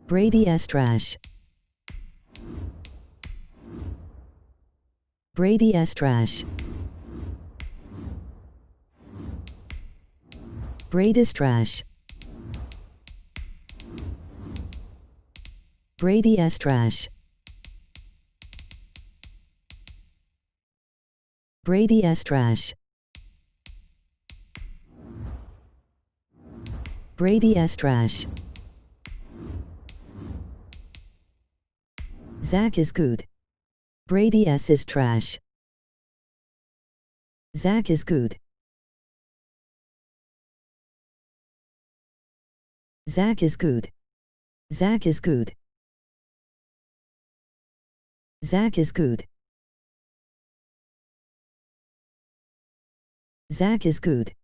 Brady S. Trash. Brady S. Trash. Brady's Trash. Brady S. Trash. Brady S. Trash. Brady S. Trash. Zach is good. Brady S. is trash. Zach is good. Zach is good. Zach is good. Zach is good. Zach is good.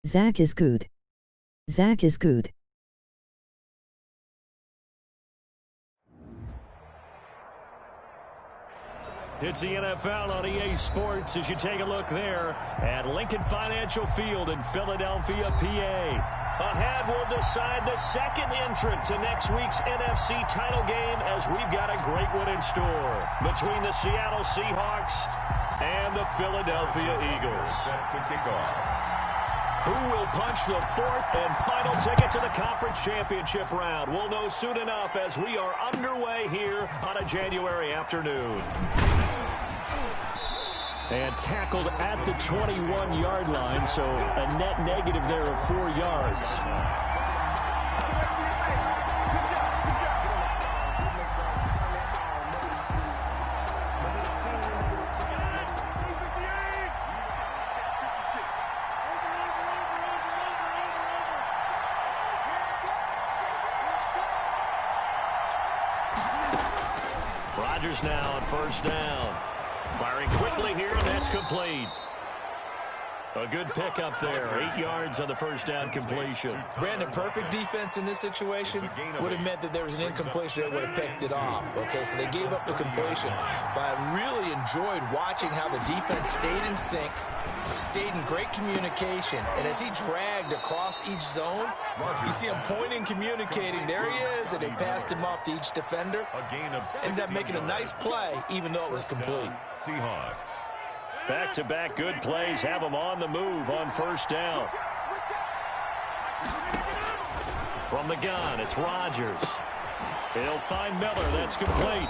Zach is good. Zach is good. It's the NFL on EA Sports as you take a look there at Lincoln Financial Field in Philadelphia, PA. Ahead will decide the second entrant to next week's NFC title game as we've got a great one in store between the Seattle Seahawks and the Philadelphia Eagles. Set to kick off. Who will punch the fourth and final ticket to the conference championship round? We'll know soon enough as we are underway here on a January afternoon. And tackled at the 21-yard line, so a net negative there of 4 yards. Rodgers now on first down. Firing quickly here, and that's complete. A good pickup there. 8 yards on the first down completion. Brandon, perfect defense in this situation would have meant that there was an incompletion that would have picked it off. Okay, so they gave up the completion. But I really enjoyed watching how the defense stayed in sync, stayed in great communication, and as he dragged across each zone, you see him pointing, communicating. There he is, and they passed him off to each defender. Ended up making a nice play, even though it was complete. Seahawks. Back-to-back good plays have them on the move on first down. From the gun, it's Rodgers. He'll find Miller. That's complete.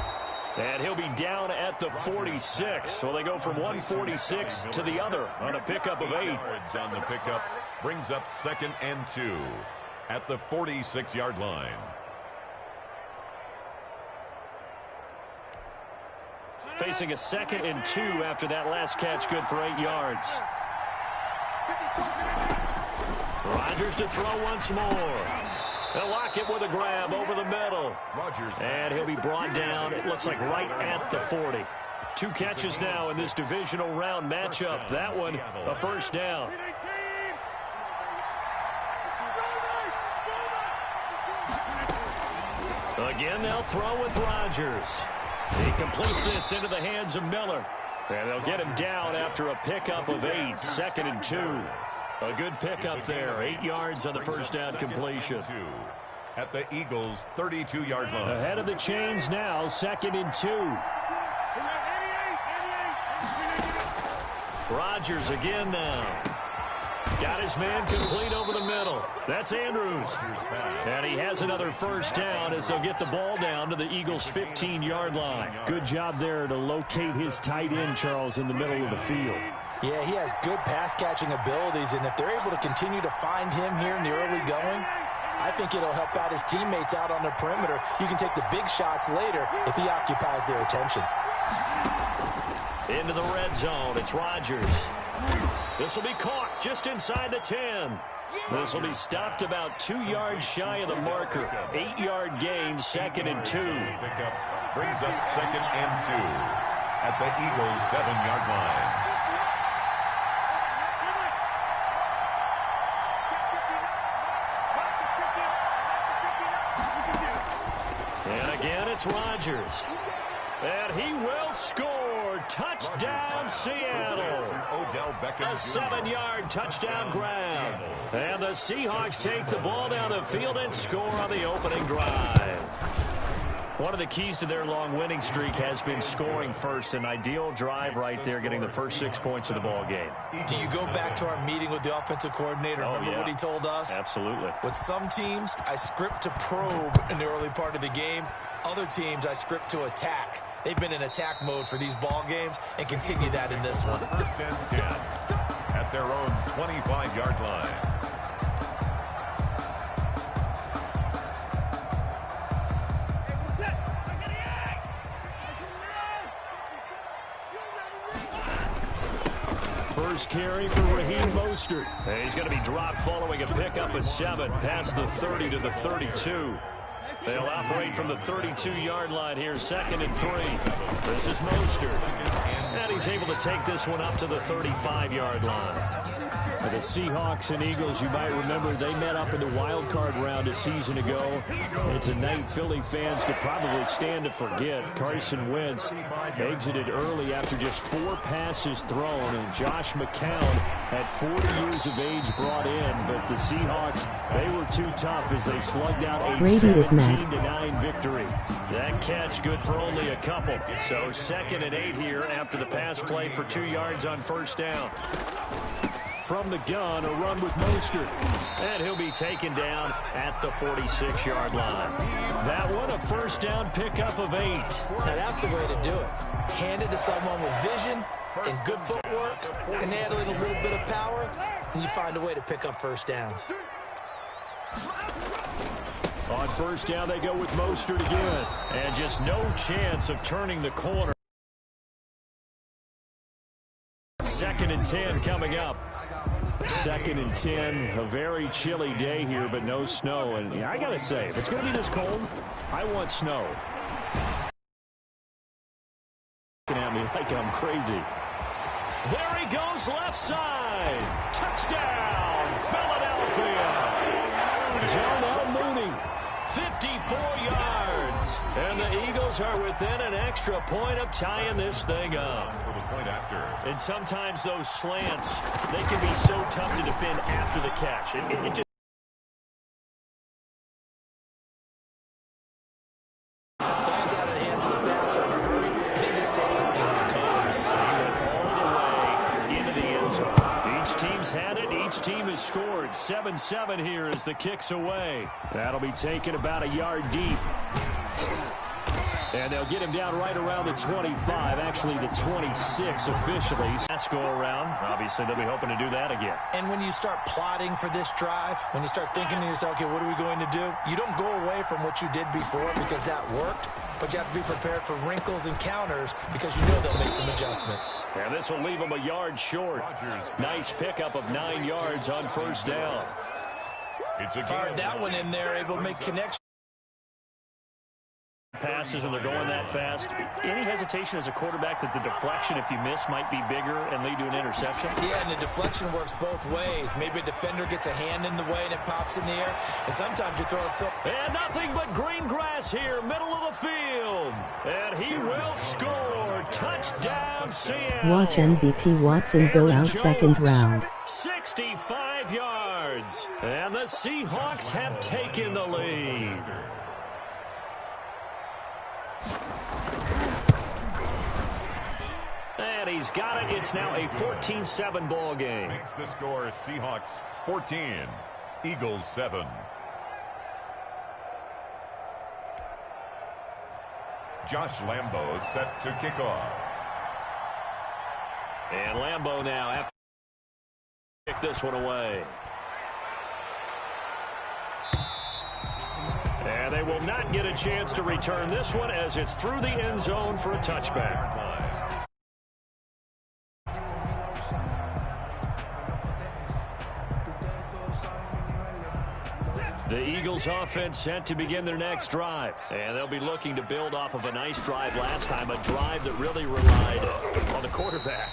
And he'll be down at the 46. So they go from 146 to the other on a pickup of 8. Yards on the pickup brings up 2nd and 2 at the 46-yard line. Facing a 2nd and 2 after that last catch, good for 8 yards. Rodgers to throw once more. They'll lock it with a grab over the middle. And he'll be brought down, it looks like right at the 40. 2 catches now in this divisional round matchup. That one, a first down. Again, they'll throw with Rodgers. He completes this into the hands of Miller. And they'll get him down after a pickup of 8. 2nd and 2. A good pickup there. 8 yards on the first down completion. At the Eagles' 32-yard line. Ahead of the chains now. 2nd and 2. Rodgers again now. Got his man complete over the middle. That's Andrews. And he has another first down as they'll get the ball down to the Eagles' 15-yard line. Good job there to locate his tight end, Charles, in the middle of the field. Yeah, he has good pass-catching abilities, and if they're able to continue to find him here in the early going, I think it'll help out his teammates out on the perimeter. You can take the big shots later if he occupies their attention. Into the red zone, it's Rodgers. This will be caught just inside the 10. This will be stopped about 2 yards shy of the marker. 8-yard gain, 2nd and 2. Pickup brings up 2nd and 2 at the Eagles' 7-yard line. And again, it's Rodgers. And he will score. Touchdown, Seattle. A 7-yard touchdown grab. And the Seahawks take the ball down the field and score on the opening drive. One of the keys to their long winning streak has been scoring first. An ideal drive right there, getting the first 6 points of the ball game. Do you go back to our meeting with the offensive coordinator? Remember what he told us? Absolutely. With some teams, I script to probe in the early part of the game. Other teams, I script to attack. They've been in attack mode for these ball games and continue that in this one. First and 10 at their own 25-yard line. First carry for Raheem Mostert. He's going to be dropped following a pickup of 7 past the 30 to the 32. They'll operate from the 32-yard line here, 2nd and 3. This is Mostert. And he's able to take this one up to the 35-yard line. For the Seahawks and Eagles, you might remember they met up in the wild card round a season ago. It's a night Philly fans could probably stand to forget. Carson Wentz exited early after just 4 passes thrown, and Josh McCown at 40 years of age brought in, but the Seahawks, they were too tough as they slugged out a 17-9 victory. That catch good for only a couple. So 2nd and 8 here after the pass play for 2 yards on first down. From the gun, a run with Mostert. And he'll be taken down at the 46-yard line. That one, a first down pickup of 8. Now that's the way to do it. Hand it to someone with vision and good footwork, and add a little bit of power, and you find a way to pick up first downs. On first down, they go with Mostert again. And just no chance of turning the corner. 2nd and 10 coming up. 2nd and 10, a very chilly day here, but no snow. And I got to say, if it's going to be this cold, I want snow. Looking at me like I'm crazy. There he goes, left side. Touchdown, Philadelphia. John Mooney, 54 yards. And the Eagles are within an extra point of tying this thing up. And sometimes those slants, they can be so tough to defend after the catch. It just Ball's out of the hands of the passer in a hurry, and he just takes it in and goes. all the way into the end zone. Each team's had it. Each team has scored. 7-7 here as the kick's away. That'll be taken about a yard deep. And they'll get him down right around the 25, actually the 26 officially. Last go around, obviously they'll be hoping to do that again. And when you start plotting for this drive, when you start thinking to yourself, okay, what are we going to do? You don't go away from what you did before because that worked, but you have to be prepared for wrinkles and counters because you know they'll make some adjustments. And this will leave them a yard short. Nice pickup of 9 yards on first down. Fired that one in there, able to make connections. Passes and they're going that fast. Any hesitation as a quarterback that the deflection, if you miss, might be bigger and lead to an interception? Yeah, and the deflection works both ways. Maybe a defender gets a hand in the way and it pops in the air, and sometimes you throw it so... And nothing but green grass here, middle of the field. And he will score. Touchdown, Seattle. Watch MVP Watson go out Jones, 2nd round. 65 yards. And the Seahawks have taken the lead. And he's got it. It's now a 14-7 ball game. Makes the score Seahawks 14, Eagles 7. Josh Lambo set to kick off. And Lambo now after kick this one away. And they will not get a chance to return this one as it's through the end zone for a touchback. The Eagles offense set to begin their next drive. And they'll be looking to build off of a nice drive last time, a drive that really relied on the quarterback.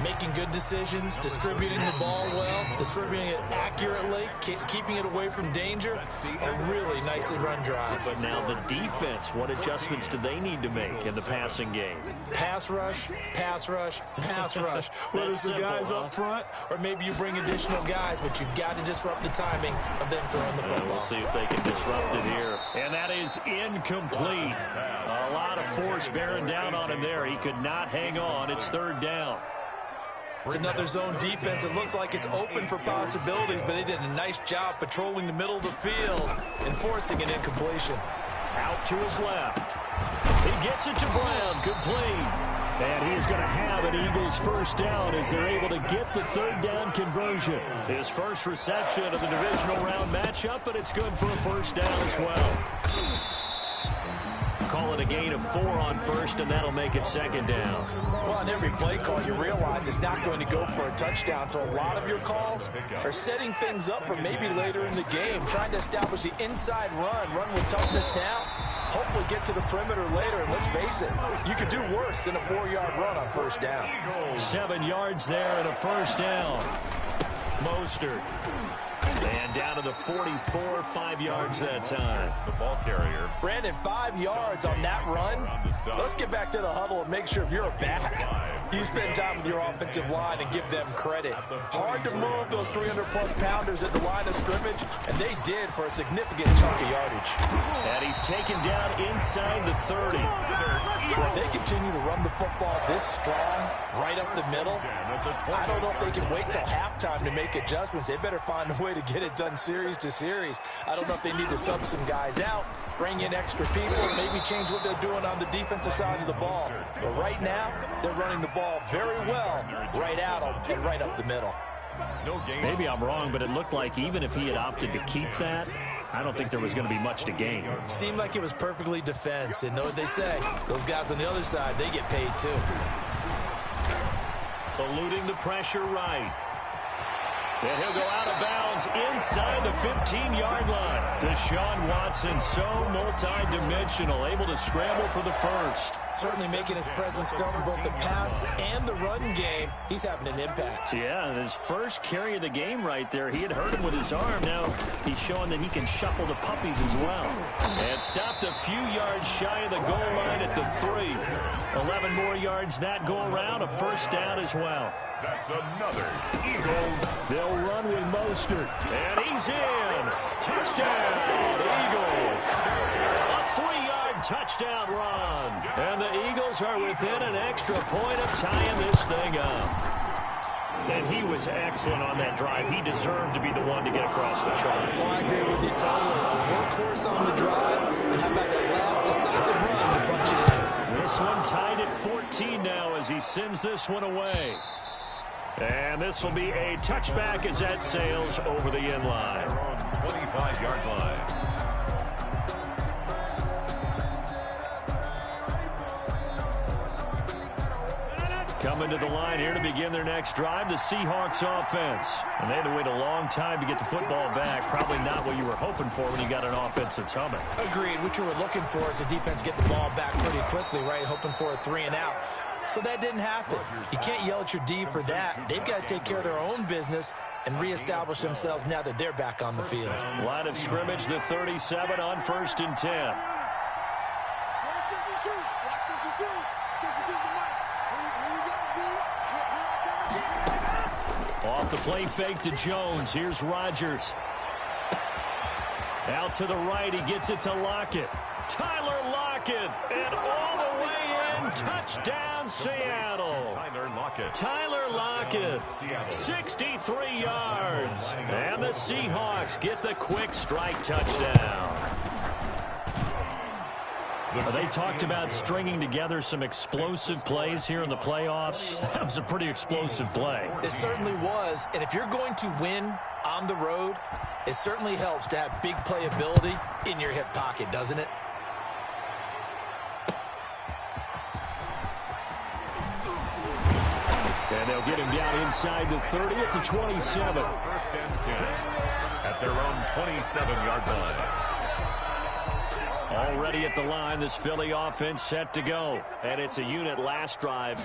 Making good decisions, distributing the ball well, distributing it accurately, keeping it away from danger. A really nicely run drive. But now the defense, what adjustments do they need to make in the passing game? Pass rush, pass rush, pass rush. Whether it's the guys up front or maybe you bring additional guys, but you've got to disrupt the timing of them throwing the football. We'll see if they can disrupt it here. And that is incomplete. A lot of force bearing down on him there. He could not hang on. It's third down. It's another zone defense. It looks like it's open for possibilities, but they did a nice job patrolling the middle of the field and forcing an incompletion. Out to his left. He gets it to Brown. Complete. And he is going to have an Eagles first down as they're able to get the third down conversion. His first reception of the divisional round matchup, but it's good for a first down as well. Call it a gain of 4 on first, and that'll make it second down. Well, on every play call, you realize it's not going to go for a touchdown, so a lot of your calls are setting things up for maybe later in the game, trying to establish the inside run with toughness now, hopefully get to the perimeter later, and let's face it, you could do worse than a 4-yard run on first down. 7 yards there and a first down. Mostert. And down to the 44, 5 yards that time. The ball carrier. Brandon, 5 yards on that run. Let's get back to the huddle and make sure if you're a back, you spend time with your offensive line and give them credit. Hard to move those 300-plus pounders at the line of scrimmage, and they did for a significant chunk of yardage. And he's taken down inside the 30. If they continue to run the football this strong, right up the middle, I don't know if they can wait till halftime to make adjustments. They better find a way to get it done series to series. I don't know if they need to sub some guys out, bring in extra people, maybe change what they're doing on the defensive side of the ball. But right now, they're running the ball very well, right out and right up the middle. Maybe I'm wrong, but it looked like even if he had opted to keep that, I don't think there was going to be much to gain. Seemed like it was perfectly defense, and know what they say, those guys on the other side, they get paid too. Eluding the pressure right. And he'll go out of bounds inside the 15-yard line. Deshaun Watson, so multi-dimensional, able to scramble for the first. Certainly making his presence felt in both the pass and the run game. He's having an impact. Yeah, his first carry of the game right there. He had hurt him with his arm. Now he's showing that he can shuffle the puppies as well. And stopped a few yards shy of the goal line at the 3. 11 more yards that go around, a first down as well. That's another Eagles. They'll run with Mostert. And he's in. Touchdown, Eagles. A 3-yard touchdown run. And the Eagles are within an extra point of tying this thing up. And he was excellent on that drive. He deserved to be the one to get across the chalk. Well, I agree with you totally. A workhorse on the drive. And how about that last decisive run to punch it in? This one tied at 14 now as he sends this one away. And this will be a touchback as that sails over the end line. 25-yard line. Coming to the line here to begin their next drive, the Seahawks offense. And they had to wait a long time to get the football back. Probably not what you were hoping for when you got an offense that's humming. Agreed. What you were looking for is the defense get the ball back pretty quickly, right? Hoping for a 3 and out. So that didn't happen. You can't yell at your D for that. They've got to take care of their own business and reestablish themselves now that they're back on the field. Line of scrimmage, the 37 on 1st and 10. Off the play fake to Jones. Here's Rodgers. Out to the right. He gets it to Lockett. Tyler Lockett. And all the way in. Touchdown, Seattle. Tyler Lockett. 63 yards. And the Seahawks get the quick strike touchdown. They talked about stringing together some explosive plays here in the playoffs. That was a pretty explosive play. It certainly was. And if you're going to win on the road, it certainly helps to have big playability in your hip pocket, doesn't it? And they'll get him down inside the 30 at the 27. First and 10 at their own 27-yard line. Already at the line, this Philly offense set to go. And it's a unit last drive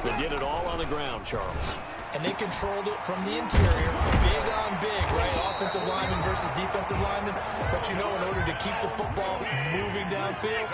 that did it all on the ground, Charles. And they controlled it from the interior, big on big, right? Offensive lineman versus defensive lineman. But you know, in order to keep the football moving downfield,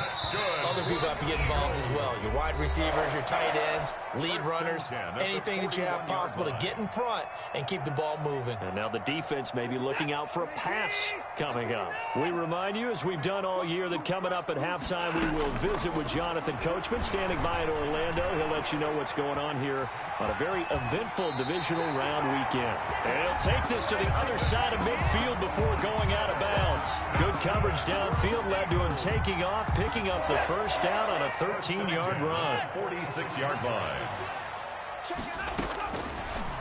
other people have to get involved as well. Your wide receivers, your tight ends, lead runners, anything that you have possible to get in front and keep the ball moving. And now the defense may be looking out for a pass coming up. We remind you, as we've done all year, that coming up at halftime, we will visit with Jonathan Coachman standing by in Orlando. He'll let you know what's going on here on a very eventful divisional round weekend. And he'll take this to the other side of midfield before going out of bounds. Good coverage downfield led to him taking off, picking up the first down on a 13-yard run. 46-yard line.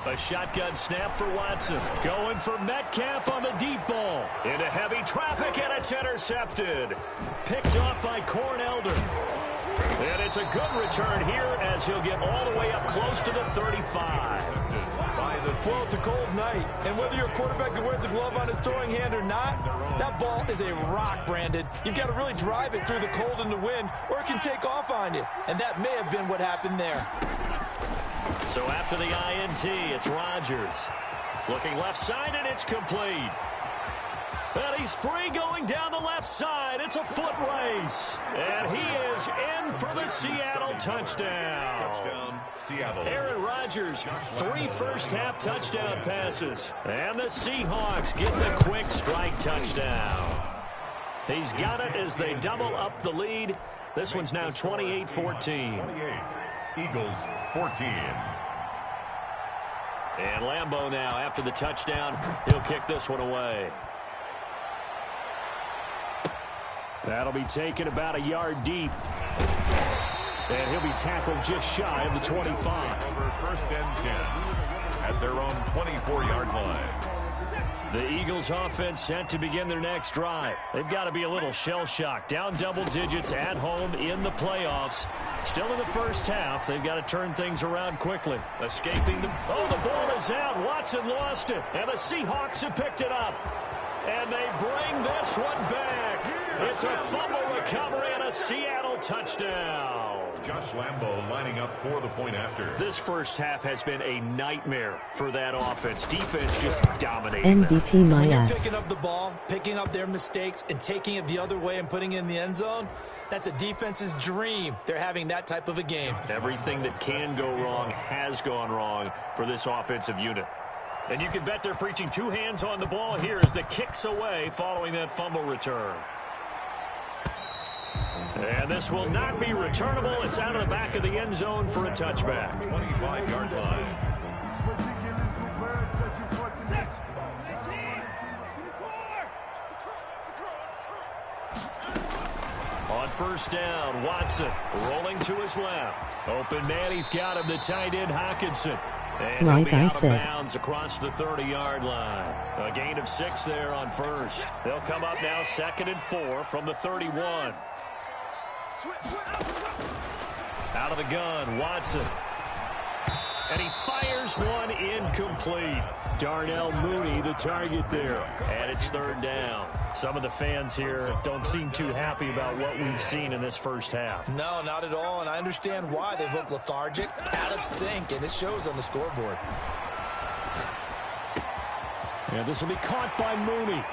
A shotgun snap for Watson. Going for Metcalf on the deep ball. Into heavy traffic, and it's intercepted. Picked off by Cornelder. And it's a good return here as he'll get all the way up close to the 35. Well, it's a cold night, and whether you're a quarterback that wears a glove on his throwing hand or not, that ball is a rock, Brandon. You've got to really drive it through the cold and the wind, or it can take off on you. And that may have been what happened there. So after the INT, it's Rodgers. Looking left side, and it's complete. And he's free going down the left side. It's a foot race. And he is in for the Seattle touchdown. Touchdown, Seattle. Aaron Rodgers, 3 first-half touchdown passes. And the Seahawks get the quick strike touchdown. He's got it as they double up the lead. This one's now 28-14. 28. Eagles 14. And Lambeau now, after the touchdown, he'll kick this one away. That'll be taken about a yard deep. And he'll be tackled just shy of the 25. Over first and 10 at their own 24-yard line. The Eagles offense set to begin their next drive. They've got to be a little shell-shocked. Down double digits at home in the playoffs. Still in the first half. They've got to turn things around quickly. Escaping the... Oh, the ball is out. Watson lost it. And the Seahawks have picked it up. And they bring this one back. It's a fumble recovery and a Seattle touchdown. Josh Lambeau lining up for the point after. This first half has been a nightmare for that offense. Defense just dominating MVP them. my When you're ass. picking up the ball, picking up their mistakes, and taking it the other way and putting it in the end zone, that's a defense's dream. They're having that type of a game. Everything that can go wrong has gone wrong for this offensive unit. And you can bet they're preaching 2 hands on the ball here as the kicks away following that fumble return. And this will not be returnable. It's out of the back of the end zone for a touchback. 25-yard line. On first down, Watson rolling to his left. Open man, he's got him, the tight end Hockenson. And Like he'll be I out of said. bounds across the 30-yard line. A gain of 6 there on first. They'll come up now 2nd and 4 from the 31. Out of the gun, Watson. And he fires one incomplete. Darnell Mooney, the target there. And it's 3rd down. Some of the fans here don't seem too happy about what we've seen in this first half. No, not at all, and I understand why. They look lethargic, out of sync, and it shows on the scoreboard. And this will be caught by Mooney.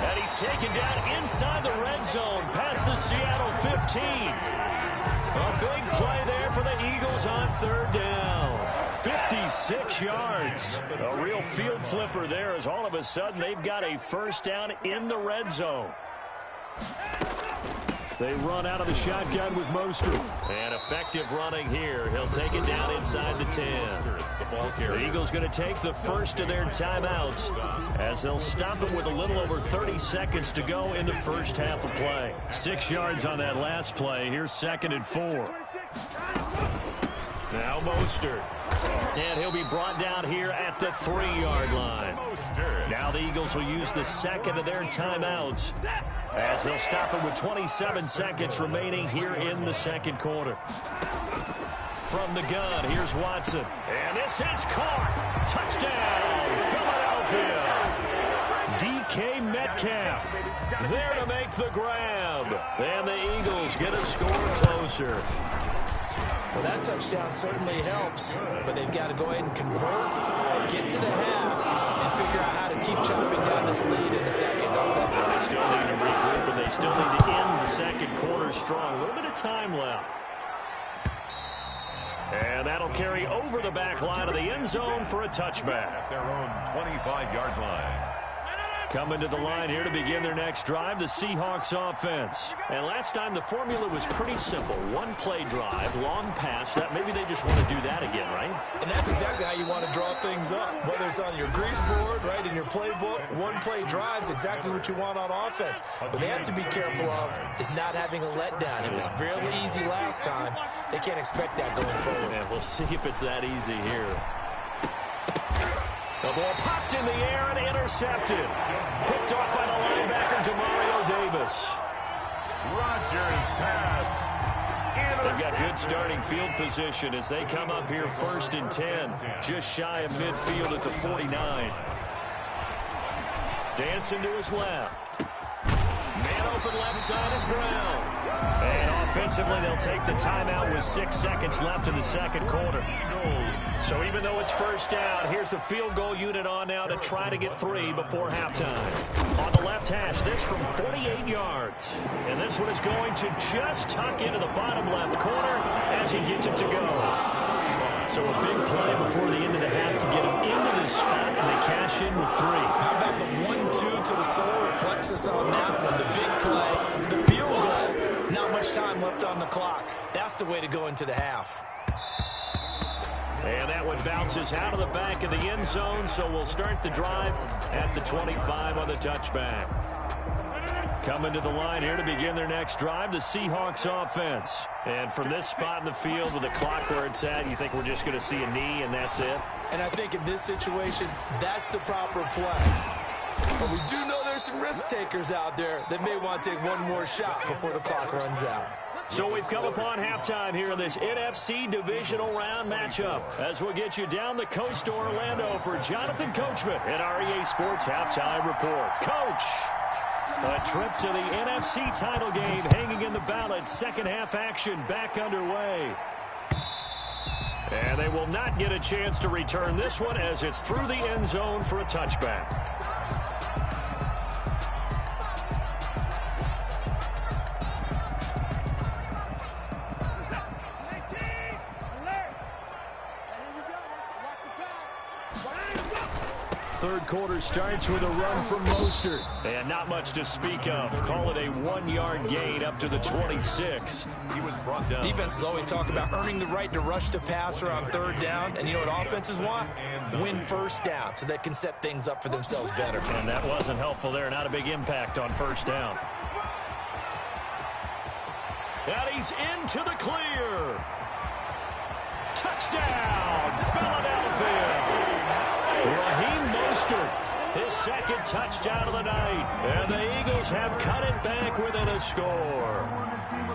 And he's taken down inside the red zone past the Seattle 15. A big play there for the Eagles on 3rd down. 56 yards. A real field flipper there as all of a sudden they've got a first down in the red zone. They run out of the shotgun with Mostert. And effective running here. He'll take it down inside the 10. The Eagles going to take the first of their timeouts as they'll stop it with a little over 30 seconds to go in the first half of play. 6 yards on that last play. Here's 2nd and 4. Now Mostert. And he'll be brought down here at the 3-yard line. Now the Eagles will use the second of their timeouts as they'll stop it with 27 seconds remaining here in the second quarter. From the gun, here's Watson. And this is caught. Touchdown, Philadelphia. DK Metcalf there to make the grab. And the Eagles get a score closer. Well, that touchdown certainly helps, but they've got to go ahead and convert, get to the half, and figure out how to keep chopping down this lead in the second, don't they? They still need to regroup, and they still need to end the second quarter strong. A little bit of time left. And that'll carry over the back line of the end zone for a touchback. Their own 25-yard line. Coming to the line here to begin their next drive, the Seahawks offense. And last time the formula was pretty simple. One play drive, long pass. That maybe they just want to do that again, right? And that's exactly how you want to draw things up. Whether it's on your grease board, right, in your playbook, one play drive is exactly what you want on offense. What they have to be careful of is not having a letdown. It was fairly easy last time. They can't expect that going forward. And we'll see if it's that easy here. The ball popped in the air and intercepted. Picked off by the linebacker, Demario Davis. Rodgers pass. They've got good starting field position as they come up here 1st and 10. Just shy of midfield at the 49. Dancing to his left. Man open left side is Brown. And offensively, they'll take the timeout with 6 seconds left in the second quarter. So even though it's first down, here's the field goal unit on now to try to get 3 before halftime. On the left hash, this from 48 yards. And this one is going to just tuck into the bottom left corner as he gets it to go. So a big play before the end of the half to get him into this spot, and they cash in with 3. How about the 1-2 to the solar plexus on that one? The big play, the field goal, not much time left on the clock. That's the way to go into the half. And that one bounces out of the back of the end zone, so we'll start the drive at the 25 on the touchback. Coming to the line here to begin their next drive, the Seahawks offense. And from this spot in the field with the clock where it's at, you think we're just going to see a knee and that's it? And I think in this situation, that's the proper play. But we do know there's some risk takers out there that may want to take one more shot before the clock runs out. So we've come upon halftime here in this NFC divisional round matchup as we'll get you down the coast to Orlando for Jonathan Coachman at our EA Sports Halftime Report. Coach, a trip to the NFC title game hanging in the balance. Second half action back underway. And they will not get a chance to return this one as it's through the end zone for a touchback. Third quarter starts with a run from Mostert. And not much to speak of. Call it a 1-yard gain up to the 26. He was brought down. Defenses always talk about earning the right to rush the passer on third down. And you know what offenses want? Win first down so they can set things up for themselves better. And that wasn't helpful there. Not a big impact on first down. And he's into the clear. Touchdown, Philadelphia. Raheem Mostert, his second touchdown of the night. And the Eagles have cut it back within a score.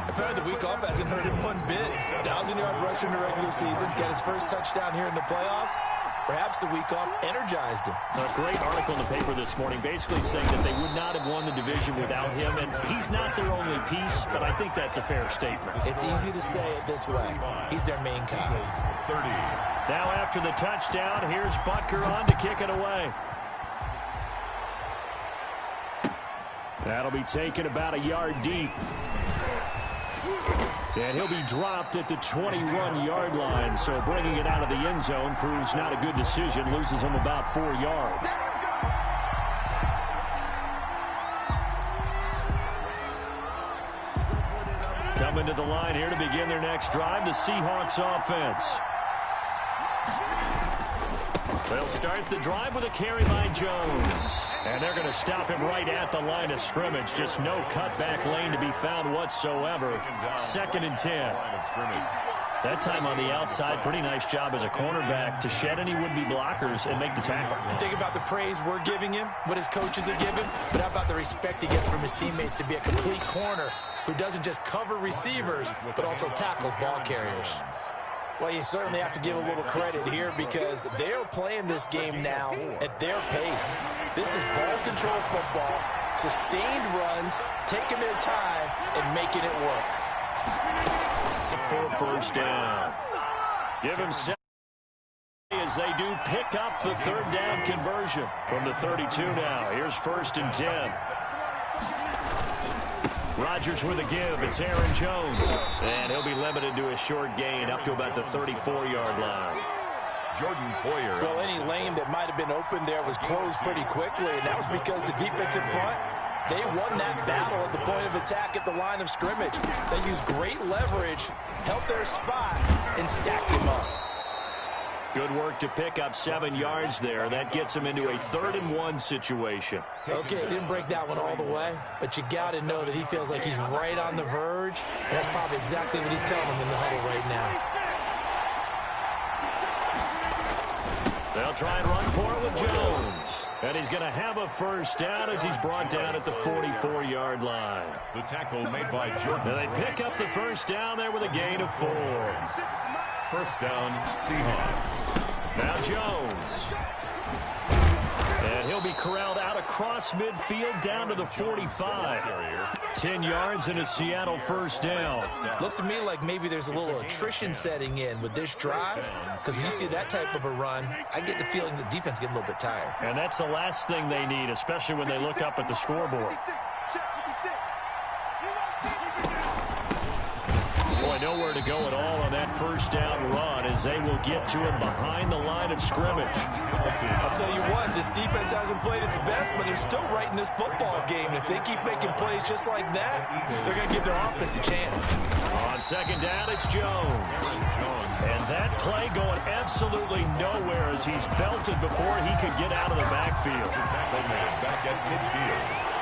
Apparently the week off hasn't hurt him one bit. 1,000-yard rush in the regular season. Got his first touchdown here in the playoffs. Perhaps the week off energized him. A great article in the paper this morning basically saying that they would not have won the division without him. And he's not their only piece, but I think that's a fair statement. It's easy to say it this way. He's their main guy. 30. Now after the touchdown, here's Butker on to kick it away. That'll be taken about a yard deep. And he'll be dropped at the 21-yard line. So bringing it out of the end zone proves not a good decision. Loses him about 4 yards. Coming to the line here to begin their next drive, the Seahawks offense. They'll start the drive with a carry by Jones. And they're going to stop him right at the line of scrimmage. Just no cutback lane to be found whatsoever. 2nd and 10. That time on the outside, pretty nice job as a cornerback to shed any would-be blockers and make the tackle. Think about the praise we're giving him, what his coaches have given, but how about the respect he gets from his teammates to be a complete corner who doesn't just cover receivers, but also tackles ball carriers. Well, you certainly have to give a little credit here because they're playing this game now at their pace. This is ball control football, sustained runs, taking their time, and making it work. For first down. Give him 7 as they do pick up the third down conversion from the 32 now. Here's 1st and 10. Rodgers with a give. It's Aaron Jones. And he'll be limited to a short gain up to about the 34-yard line. Jordan Poyer. Well, any lane that might have been open there was closed pretty quickly, and that was because the defensive front, they won that battle at the point of attack at the line of scrimmage. They used great leverage, held their spot, and stacked him up. Good work to pick up 7 yards there. That gets him into a 3rd and 1 situation. Okay, he didn't break that one all the way, but you got to know that he feels like he's right on the verge, and that's probably exactly what he's telling him in the huddle right now. They'll try and run for it with Jones. And he's going to have a first down as he's brought down at the 44-yard line. The tackle made by Jordan. And they pick up the first down there with a gain of 4. First down, Seahawks. Now Jones. And he'll be corralled out across midfield down to the 45. 10 yards and a Seattle first down. Looks to me like maybe there's a little attrition setting in with this drive, because when you see that type of a run, I get the feeling the defense getting a little bit tired. And that's the last thing they need, especially when they look up at the scoreboard. Boy, nowhere to go at all on that first down run as they will get to him behind the line of scrimmage. I'll tell you what, this defense hasn't played its best, but they're still right in this football game. And if they keep making plays just like that, they're going to give their offense a chance. On second down, it's Jones. And that play going absolutely nowhere as he's belted before he could get out of the backfield. Back at midfield.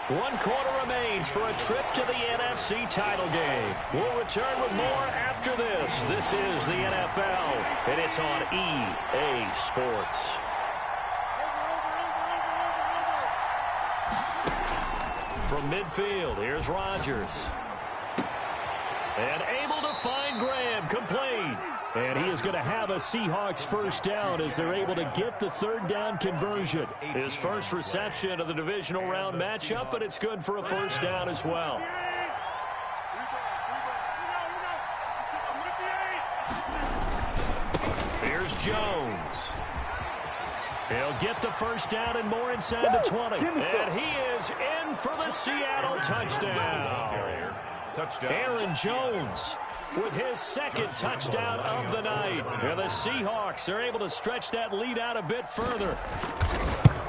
1 quarter remains for a trip to the NFC title game. We'll return with more after this. This is the NFL, and it's on EA Sports. From midfield, here's Rodgers. And able to find Graham, complete. And he is going to have a Seahawks first down as they're able to get the third down conversion. His first reception of the divisional round matchup, but it's good for a first down as well. Here's Jones. He'll get the first down and more inside the 20. And he is in for the Seattle touchdown. Aaron Jones with his second touchdown of the night. And the Seahawks are able to stretch that lead out a bit further.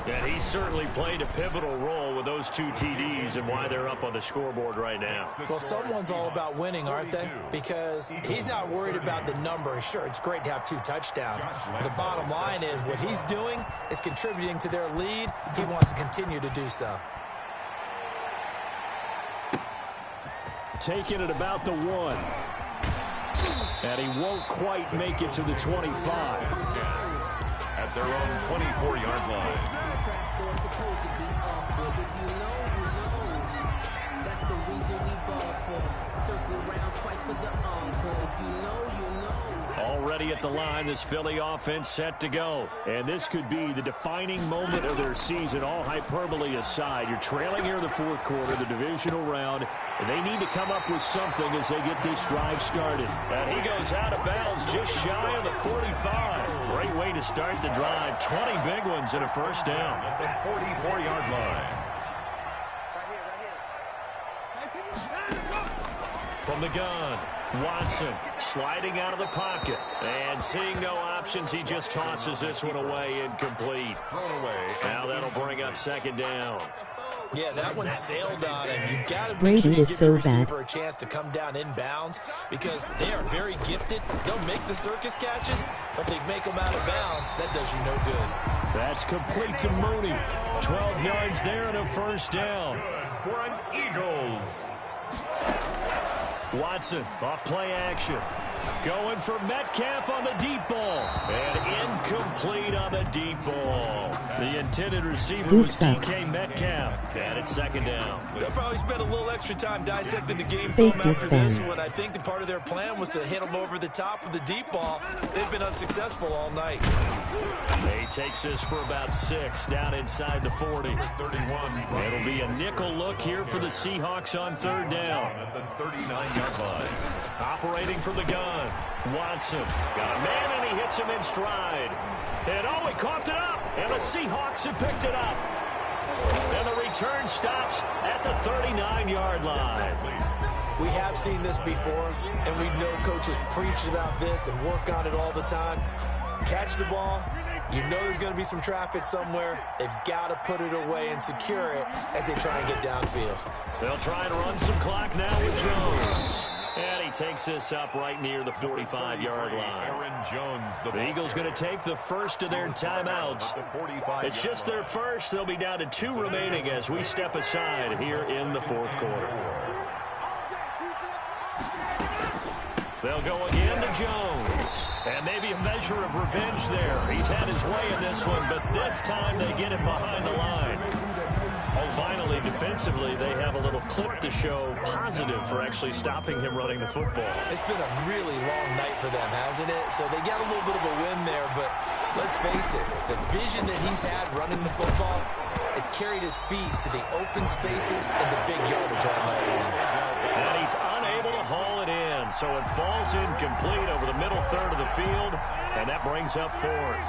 And he certainly played a pivotal role with those 2 TDs and why they're up on the scoreboard right now. Well, someone's all about winning, aren't they? Because he's not worried about the number. Sure, it's great to have 2 touchdowns. But the bottom line is what he's doing is contributing to their lead. He wants to continue to do so. Taking it about the 1. And he won't quite make it to the 25. At their own 24-yard line. Already at the line, this Philly offense set to go. And this could be the defining moment of their season, all hyperbole aside. You're trailing here in the 4th quarter, the divisional round, and they need to come up with something as they get this drive started. And he goes out of bounds just shy of the 45. Great way to start the drive. 20 big ones and a first down. At the 44-yard line. From the gun, Watson sliding out of the pocket. And seeing no options, he just tosses this one away, incomplete. Now that'll bring up second down. Yeah, that one sailed on him. You've got to make Brady sure you is give so your receiver bad. a chance to come down inbounds because they are very gifted. They'll make the circus catches, but they make them out of bounds. That does you no good. That's complete to Mooney. 12 yards there and a first down. For an Eagles. Watson off play action. Going for Metcalf on the deep ball. And incomplete on the deep ball. The intended receiver was DK Metcalf. And it's second down. They'll probably spend a little extra time dissecting the game film after this one. I think that part of their plan was to hit them over the top of the deep ball. They've been unsuccessful all night. He takes this for about 6 down inside the 40. 31. It'll be a nickel look here for the Seahawks on third down. At the 39-yard line. Operating from the gun. Watson got a man, and he hits him in stride. And oh, he coughed it up. And the Seahawks have picked it up. And the return stops at the 39-yard line. We have seen this before, and we know coaches preach about this and work on it all the time. Catch the ball. You know there's going to be some traffic somewhere. They've got to put it away and secure it as they try and get downfield. They'll try and run some clock now with Jones. And he takes this up right near the 45-yard line. Aaron Jones, the Eagles going to take the first of their timeouts. It's just their first. They'll be down to 2 remaining as we step aside here in the fourth quarter. They'll go again to Jones. And maybe a measure of revenge there. He's had his way in this one, but this time they get him behind the line. Finally, defensively, they have a little clip to show positive for actually stopping him running the football. It's been a really long night for them, hasn't it? So they got a little bit of a win there, but let's face it, the vision that he's had running the football has carried his feet to the open spaces and the big yardage all night long. And he's unable to haul it in, so it falls incomplete over the middle third of the field, and that brings up 4th.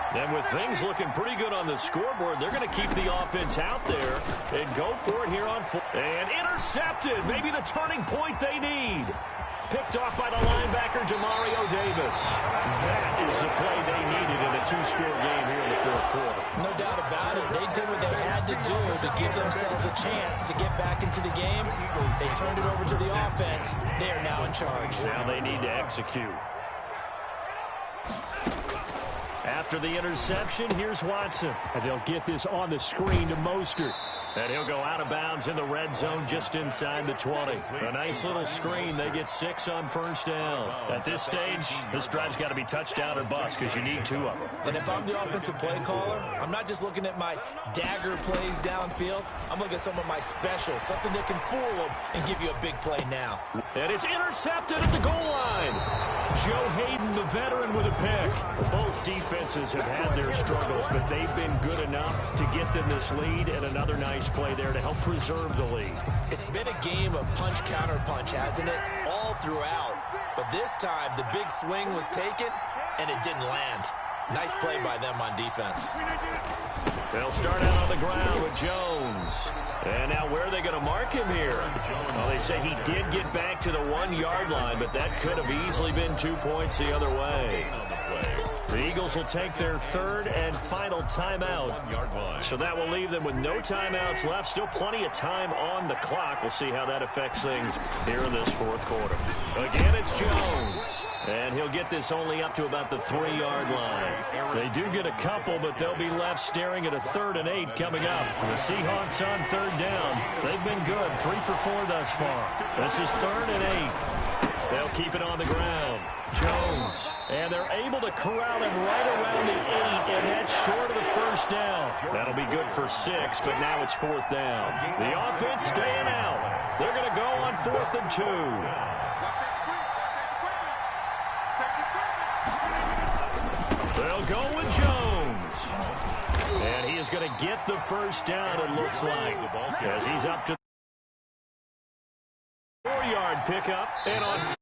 And with things looking pretty good on the scoreboard, they're going to keep the offense out there and go for it here on 4th. And intercepted, maybe the turning point they need. Picked off by the linebacker, Demario Davis. That is the play they needed in a 2-score game here in the fourth quarter. No doubt about it. They did what they had to do to give themselves a chance to get back into the game. They turned it over to the offense. They are now in charge. Now they need to execute. After the interception, here's Watson. And they'll get this on the screen to Mostert. And he'll go out of bounds in the red zone just inside the 20. A nice little screen. They get 6 on first down. At this stage, this drive's got to be touchdown or bust because you need 2 of them. And if I'm the offensive play caller, I'm not just looking at my dagger plays downfield. I'm looking at some of my specials, something that can fool them and give you a big play now. And it's intercepted at the goal line. Joe Hayden, the veteran, with a pick. Both defenses have had their struggles, but they've been good enough to get them this lead, and another nice play there to help preserve the lead. It's been a game of punch-counter-punch, hasn't it? All throughout. But this time, the big swing was taken, and it didn't land. Nice play by them on defense. They'll start out on the ground with Jones. And now where are they going to mark him here? Well, they say he did get back to the 1-yard line, but that could have easily been 2 points the other way. The Eagles will take their third and final timeout. So that will leave them with no timeouts left. Still plenty of time on the clock. We'll see how that affects things here in this fourth quarter. Again, it's Jones. And he'll get this only up to about the 3-yard line. They do get a couple, but they'll be left staring at a 3rd and 8 coming up. The Seahawks on third down. They've been good, 3 for 4 thus far. This is 3rd and 8. They'll keep it on the ground. Jones. And they're able to corral him right around the 8, and that's short of the first down. That'll be good for 6, but now it's 4th down. The offense staying out. They're going to go on 4th and 2. They'll go with Jones. And he is going to get the first down, it looks like, as he's up to the 4-yard pickup. And on